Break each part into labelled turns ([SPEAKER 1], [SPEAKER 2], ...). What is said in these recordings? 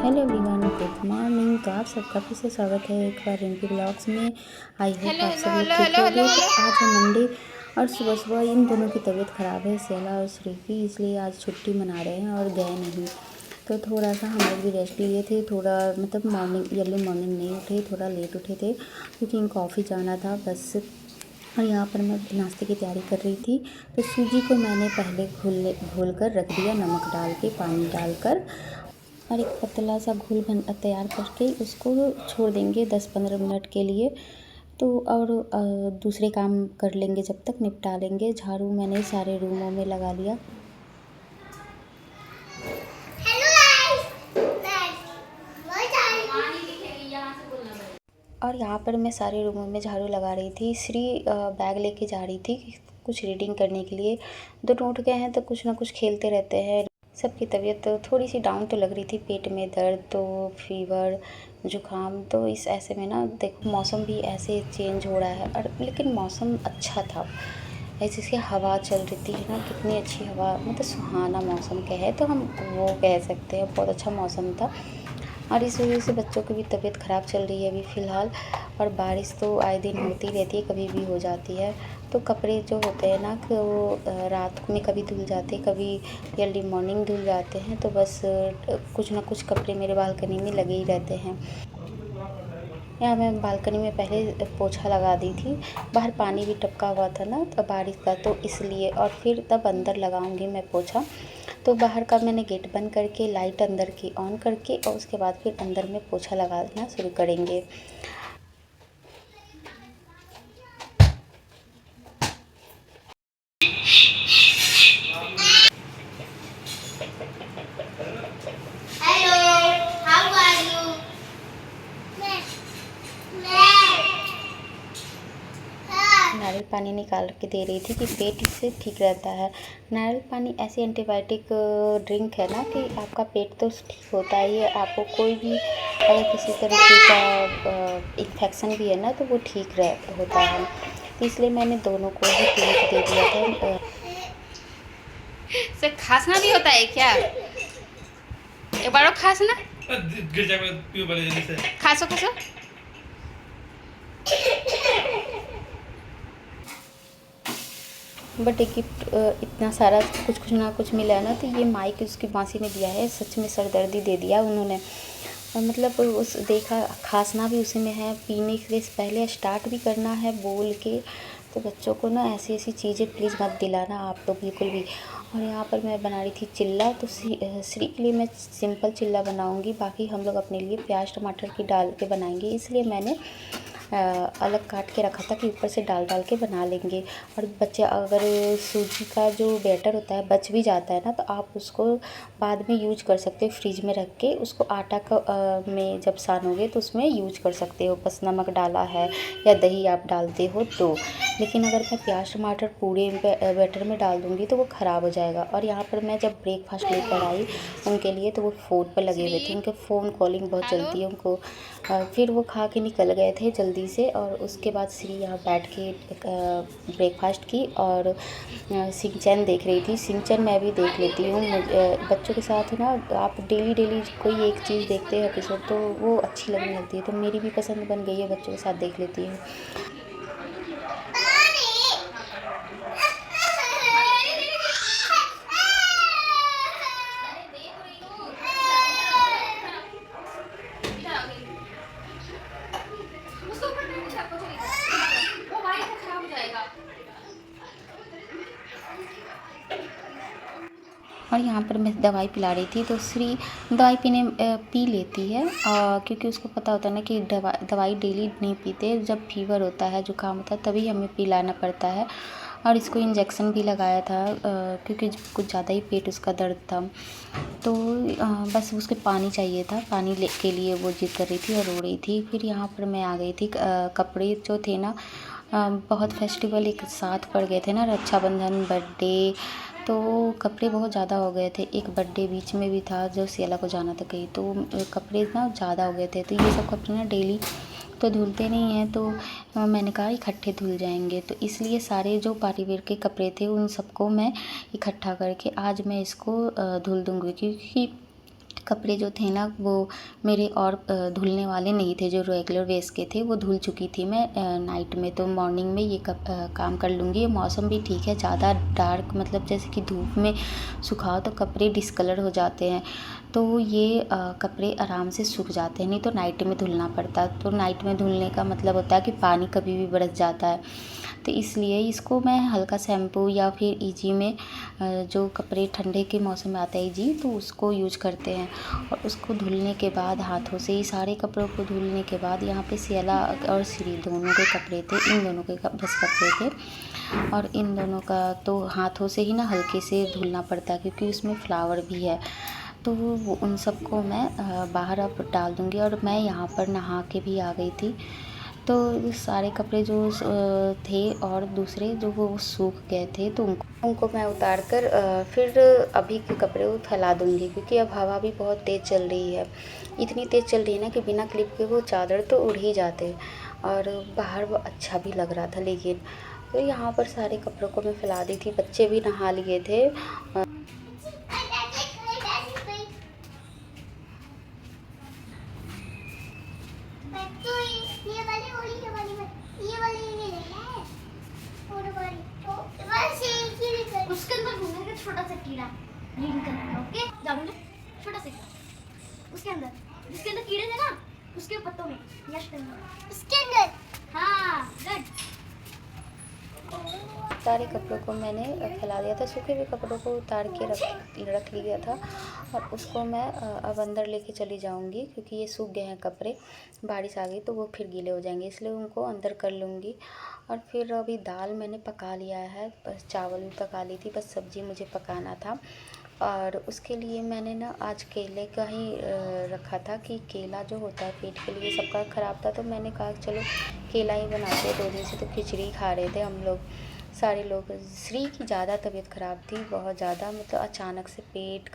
[SPEAKER 1] Hello everyone, good morning. तो आप सबका फिर से स्वागत है एक बार रिंकी ब्लॉग्स में। आई होप आप सब लोग ठीक होंगे। तो आज है मंडे और सुबह सुबह इन दोनों की तबीयत ख़राब है, सेला और श्री की, इसलिए आज छुट्टी मना रहे हैं और गए नहीं। तो थोड़ा सा हम लोग भी रेस्ट लिए थे, थोड़ा मतलब मॉर्निंग अर्ली मॉर्निंग नहीं उठे, थोड़ा लेट उठे थे क्योंकि इनको ऑफिस जाना था बस। और यहाँ पर मैं नाश्ते की तैयारी कर रही थी। तो सूजी को मैंने पहले घोल कर रख दिया, नमक डाल के, पानी डालकर, और एक पतला सा घोल तैयार करके उसको छोड़ देंगे 10-15 मिनट के लिए। तो और दूसरे काम कर लेंगे, जब तक निपटा लेंगे। झाड़ू मैंने सारे रूमों में लगा लिया। और यहाँ पर मैं सारे रूमों में झाड़ू लगा रही थी। श्री बैग लेके जा रही थी कुछ रीडिंग करने के लिए। दोनों उठ गए हैं तो कुछ ना कुछ खेलते रहते हैं। सबकी तबीयत थोड़ी सी डाउन तो लग रही थी, पेट में दर्द, तो फीवर, जुकाम। तो इस ऐसे में ना देखो, मौसम भी ऐसे चेंज हो रहा है, और लेकिन मौसम अच्छा था। ऐसे इसकी हवा चल रही थी ना, कितनी अच्छी हवा, मतलब सुहाना मौसम कहे तो हम वो कह सकते हैं, बहुत अच्छा मौसम था। और इस वजह से बच्चों की भी तबीयत ख़राब चल रही है अभी फ़िलहाल। और बारिश तो आए दिन होती रहती है, कभी भी हो जाती है। तो कपड़े जो होते हैं ना कि वो रात में कभी धुल जाते, कभी अर्ली मॉर्निंग धुल जाते हैं। तो बस कुछ ना कुछ कपड़े मेरे बालकनी में लगे ही रहते हैं। यहाँ मैं बालकनी में पहले पोछा लगा दी थी, बाहर पानी भी टपका हुआ था ना तो बारिश का, तो इसलिए। और फिर तब अंदर लगाऊंगी मैं पोछा। तो बाहर का मैंने गेट बंद करके, लाइट अंदर की ऑन करके, और उसके बाद फिर अंदर में पोछा लगाना शुरू करेंगे। नारियल पानी निकाल के दे रही थी कि पेट इससे ठीक रहता है। नारियल पानी ऐसी एंटीबायोटिक ड्रिंक है ना कि आपका पेट तो ठीक होता ही है, आपको कोई भी अगर किसी तरीके का इन्फेक्शन भी है ना तो वो ठीक होता है। तो इसलिए मैंने दोनों को ही ड्रिंक दे दिया था।
[SPEAKER 2] से खांसना भी होता है क्या? एक बार और खांसना, खांसो खांसो।
[SPEAKER 1] बट एक गिफ्ट इतना सारा कुछ ना कुछ मिला है ना, तो ये माइक उसकी मासी ने दिया है। सच में सरदर्दी दे दिया उन्होंने। और मतलब उस देखा, खांसना भी उसी में है, पीने से पहले स्टार्ट भी करना है बोल के। तो बच्चों को ना ऐसी ऐसी चीज़ें प्लीज़ मत दिलाना आप लोग बिल्कुल भी। और यहाँ पर मैं बना रही थी चिल्ला। तो श्री के लिए मैं सिंपल चिल्ला बनाऊँगी, बाकी हम लोग अपने लिए प्याज टमाटर की डाल के बनाएंगे, इसलिए मैंने अलग काट के रखा था कि ऊपर से डाल के बना लेंगे। और बच्चे अगर सूजी का जो बैटर होता है बच भी जाता है ना, तो आप उसको बाद में यूज कर सकते हो, फ्रिज में रख के उसको आटा का में जब सानोगे तो उसमें यूज कर सकते हो, बस नमक डाला है या दही आप डालते हो तो। लेकिन अगर मैं प्याज टमाटर पूरे बैटर में डाल दूँगी तो वो ख़राब हो जाएगा। और यहाँ पर मैं जब ब्रेकफास्ट लेकर आई उनके लिए, तो वो फ़ोन पर लगे हुए थे, उनके फ़ोन कॉलिंग बहुत चलती है उनको। फिर वो खा के निकल गए थे जल्दी से। और उसके बाद श्री यहाँ बैठ के ब्रेकफास्ट की और सिंचैन देख रही थी। सिंचैन मैं भी देख लेती हूँ। बच्चों के साथ ना आप डेली डेली कोई एक चीज़ देखते हैं एपिसोड, तो वो अच्छी लगने लगती है। तो मेरी भी पसंद बन गई है, बच्चों के साथ देख लेती हूँ। और यहाँ पर मैं दवाई पिला रही थी, तो श्री दवाई पी लेती है, क्योंकि उसको पता होता है ना कि दवाई डेली नहीं पीते, जब फीवर होता है, जुकाम होता है, तभी हमें पिलाना पड़ता है। और इसको इंजेक्शन भी लगाया था क्योंकि कुछ ज़्यादा ही पेट उसका दर्द था। तो बस उसके पानी चाहिए था, पानी के लिए वो जिद कर रही थी और रो रही थी। फिर यहाँ पर मैं आ गई थी। कपड़े जो थे ना, बहुत फेस्टिवल एक साथ पड़ गए थे ना, रक्षाबंधन, बर्थडे, तो कपड़े बहुत ज़्यादा हो गए थे। एक बर्थडे बीच में भी था जो सियाला को जाना था कहीं, तो कपड़े ना ज़्यादा हो गए थे। तो ये सब कपड़े ना डेली तो धुलते नहीं हैं, तो मैंने कहा इकट्ठे धुल जाएंगे। तो इसलिए सारे जो पार्टी वेयर के कपड़े थे उन सबको मैं इकट्ठा करके आज मैं इसको धुल दूँगी, क्योंकि कपड़े जो थे ना वो मेरे और धुलने वाले नहीं थे, जो रेगुलर बेस के थे वो धुल चुकी थी मैं नाइट में। तो मॉर्निंग में ये काम कर लूँगी। मौसम भी ठीक है, ज़्यादा डार्क मतलब जैसे कि धूप में सुखाओ तो कपड़े डिस्कलर हो जाते हैं, तो ये कपड़े आराम से सूख जाते हैं, नहीं तो नाइट में धुलना पड़ता। तो नाइट में धुलने का मतलब होता है कि पानी कभी भी बरस जाता है, तो इसलिए इसको मैं हल्का शैम्पू या फिर ईजी में जो कपड़े ठंडे के मौसम में आता है ईजी, तो उसको यूज करते हैं। और उसको धुलने के बाद हाथों से ही सारे कपड़ों को धुलने के बाद यहाँ पे सियाला और श्री दोनों के कपड़े थे, इन दोनों के बस कपड़े थे, और इन दोनों का तो हाथों से ही ना हल्के से धुलना पड़ता है क्योंकि उसमें फ्लावर भी है। तो वो उन सबको मैं बाहर अब डाल दूँगी। और मैं यहाँ पर नहा के भी आ गई थी, तो सारे कपड़े जो थे और दूसरे जो वो सूख गए थे, तो उनको मैं उतार कर फिर अभी के कपड़े वो फैला दूँगी, क्योंकि अब हवा भी बहुत तेज़ चल रही है। इतनी तेज़ चल रही है ना कि बिना क्लिप के वो चादर तो उड़ ही जाते, और बाहर वो अच्छा भी लग रहा था। लेकिन तो यहाँ पर सारे कपड़ों को मैं फैला दी थी, बच्चे भी नहा लिए थे।
[SPEAKER 3] उसके अंदर घूमेगा छोटा सा कीड़ा ग्रीन कलर का। ओके जामुन छोटा सा उसके अंदर, जिसके अंदर कीड़े थे ना उसके पत्तों में, यस उसके अंदर। हाँ गुड।
[SPEAKER 1] सारे कपड़ों को मैंने फैला दिया था, सूखे हुए कपड़ों को उतार के रख लिया था, और उसको मैं अब अंदर लेके चली जाऊंगी, क्योंकि ये सूख गए हैं कपड़े, बारिश आ गई तो वो फिर गीले हो जाएंगे, इसलिए उनको अंदर कर लूँगी। और फिर अभी दाल मैंने पका लिया है, बस चावल भी पका ली थी, बस सब्ज़ी मुझे पकाना था। और उसके लिए मैंने ना आज केले का ही रखा था, कि केला जो होता है पेट के लिए सबका ख़राब था, तो मैंने कहा चलो केला ही बनाते हैं। 2 दिन से तो खिचड़ी खा रहे थे हम लोग सारे लोग। श्री की ज़्यादा तबीयत ख़राब थी, बहुत ज़्यादा, मतलब अचानक से पेट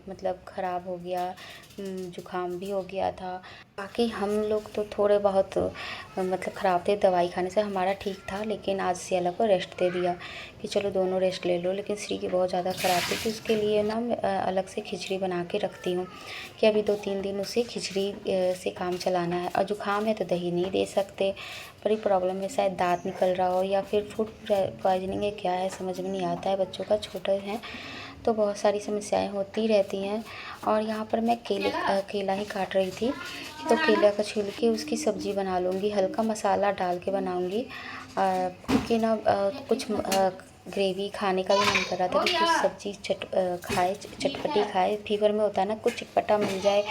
[SPEAKER 1] मतलब ख़राब हो गया, जुकाम भी हो गया था। बाकी हम लोग तो थोड़े बहुत मतलब ख़राब थे, दवाई खाने से हमारा ठीक था, लेकिन आज सियाला को रेस्ट दे दिया कि चलो दोनों रेस्ट ले लो। लेकिन श्री की बहुत ज़्यादा ख़राब थी, तो उसके लिए ना अलग से खिचड़ी बना के रखती हूँ कि अभी 2-3 दिन उसे खिचड़ी से काम चलाना है। और जुकाम है तो दही नहीं दे सकते, बड़ी प्रॉब्लम है, शायद दांत निकल रहा हो या फिर फूड पॉइजनिंग है, क्या है समझ में नहीं आता है। बच्चों का छोटे हैं तो बहुत सारी समस्याएं होती रहती हैं। और यहाँ पर मैं केला ही काट रही थी, तो केला का छील के उसकी सब्ज़ी बना लूँगी, हल्का मसाला डाल के बनाऊँगी, क्योंकि ना कुछ ग्रेवी खाने का भी मन कर रहा था कि कुछ सब्ज़ी चटपटी खाए। फीवर में होता है ना, कुछ चटपटा मिल जाए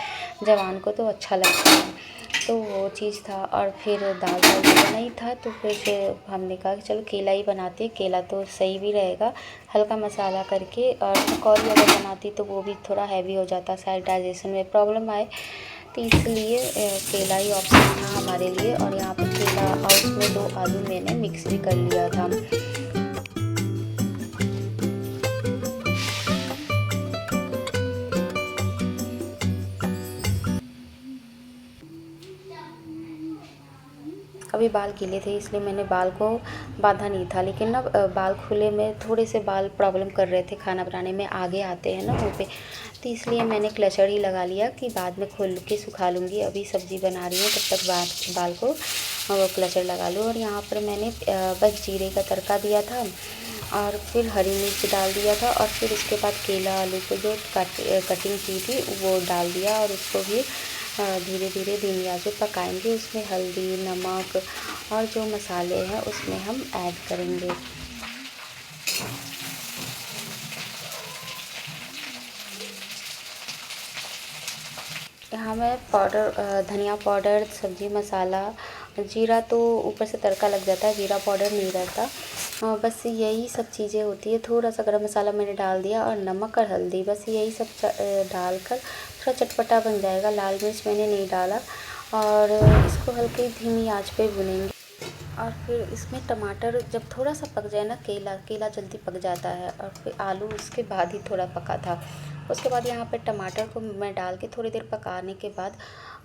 [SPEAKER 1] जवान को तो अच्छा लगता है, तो वो चीज़ था। और फिर दाल बना ही था, तो फिर हमने कहा कि चलो केला ही बनाते हैं, केला तो सही भी रहेगा हल्का मसाला करके। और पकौड़ी अगर बनाती तो वो भी थोड़ा हैवी हो जाता, शायद डाइजेशन में प्रॉब्लम आए, तो इसलिए केला ही ऑप्शन था हमारे लिए। और यहाँ पे केला और उसमें 2 आलू मैंने मिक्स भी कर लिया था। अभी बाल गीले थे इसलिए मैंने बाल को बांधा नहीं था, लेकिन ना बाल खुले में थोड़े से बाल प्रॉब्लम कर रहे थे, खाना बनाने में आगे आते हैं ना मुँह पे, तो इसलिए मैंने क्लचर ही लगा लिया कि बाद में खोल के सुखा लूँगी। अभी सब्ज़ी बना रही हूँ तब तक बाल को वो क्लचर लगा लूँ। और यहाँ पर मैंने बस जीरे का तड़का दिया था, और फिर हरी मिर्च डाल दिया था, और फिर उसके बाद केला आलू को जो कटिंग की थी वो डाल दिया, और उसको भी धीरे धीरे धीमी आंच पे पकाएंगे। उसमें हल्दी, नमक और जो मसाले हैं उसमें हम ऐड करेंगे। यहाँ मैं पाउडर, धनिया पाउडर, सब्ज़ी मसाला, जीरा तो ऊपर से तड़का लग जाता है, जीरा पाउडर नहीं रहता, बस यही सब चीज़ें होती है। थोड़ा सा गरम मसाला मैंने डाल दिया, और नमक और हल्दी, बस यही सब डालकर थोड़ा चटपटा बन जाएगा। लाल मिर्च मैंने नहीं डाला, और इसको हल्की धीमी आंच पे भुनेंगे। और फिर इसमें टमाटर जब थोड़ा सा पक जाए ना, केला जल्दी पक जाता है, और फिर आलू उसके बाद ही थोड़ा पका था। उसके बाद यहाँ पे टमाटर को मैं डाल के थोड़ी देर पकाने के बाद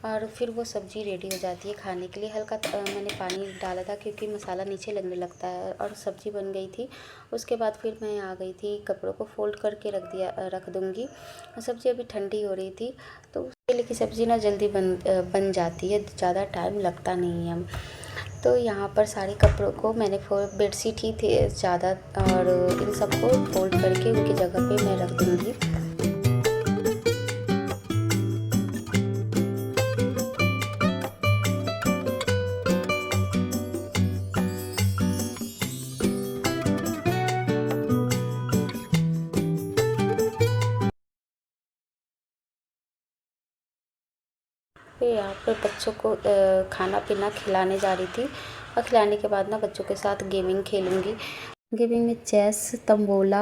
[SPEAKER 1] और फिर वो सब्ज़ी रेडी हो जाती है खाने के लिए। हल्का मैंने पानी डाला था क्योंकि मसाला नीचे लगने लगता है, और सब्ज़ी बन गई थी। उसके बाद फिर मैं आ गई थी, कपड़ों को फ़ोल्ड करके रख दूँगी। सब्ज़ी अभी ठंडी हो रही थी, तो केले की सब्ज़ी ना जल्दी बन जाती है, ज़्यादा टाइम लगता नहीं है। तो यहाँ पर सारे कपड़ों को मैंने बेडशीट ही थे ज़्यादा, और इन सबको फोल्ड करके उनकी जगह पे मैं रख दूँगी। फिर यहाँ पर बच्चों को खाना पीना खिलाने जा रही थी, और खिलाने के बाद ना बच्चों के साथ गेमिंग खेलूँगी। गेमिंग में चेस, तंबोला,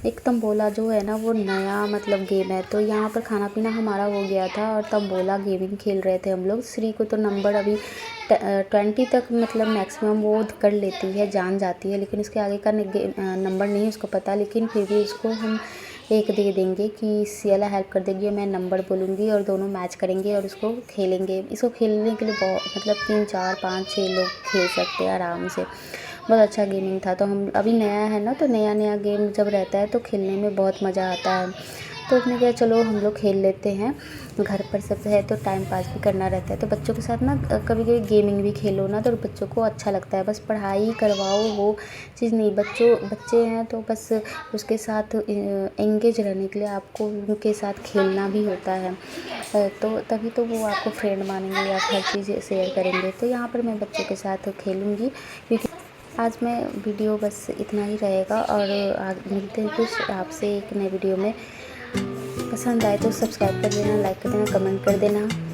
[SPEAKER 1] एक तंबोला जो है ना वो नया मतलब गेम है। तो यहाँ पर खाना पीना हमारा हो गया था और तंबोला गेमिंग खेल रहे थे हम लोग। श्री को तो नंबर अभी 20 तक मतलब मैक्सिमम वो कर लेती है, जान जाती है, लेकिन उसके आगे का नंबर नहीं उसको पता। लेकिन फिर भी उसको हम 1 दे देंगे कि सियाला हेल्प कर देगी, मैं नंबर बोलूँगी और दोनों मैच करेंगे और उसको खेलेंगे। इसको खेलने के लिए बहुत मतलब 3, 4, 5, 6 लोग खेल सकते हैं आराम से। बहुत अच्छा गेमिंग था। तो हम अभी नया है ना, तो नया गेम जब रहता है तो खेलने में बहुत मज़ा आता है। तो उसने कहा चलो हम लोग खेल लेते हैं, घर पर सब है तो टाइम पास भी करना रहता है। तो बच्चों के साथ ना कभी कभी गेमिंग भी खेलो ना तो बच्चों को अच्छा लगता है। बस पढ़ाई करवाओ वो चीज़ नहीं, बच्चे हैं तो बस उसके साथ एंगेज रहने के लिए आपको उनके साथ खेलना भी होता है। तो तभी तो वो आपको फ्रेंड मानेंगे, आप हर चीज़ शेयर करेंगे। तो यहाँ पर मैं बच्चों के साथ खेलूँगी, क्योंकि आज मैं वीडियो बस इतना ही रहेगा, और मिलते हैं कुछ आपसे एक नए वीडियो में। पसंद आए तो सब्सक्राइब कर देना, लाइक कर देना, कमेंट कर देना।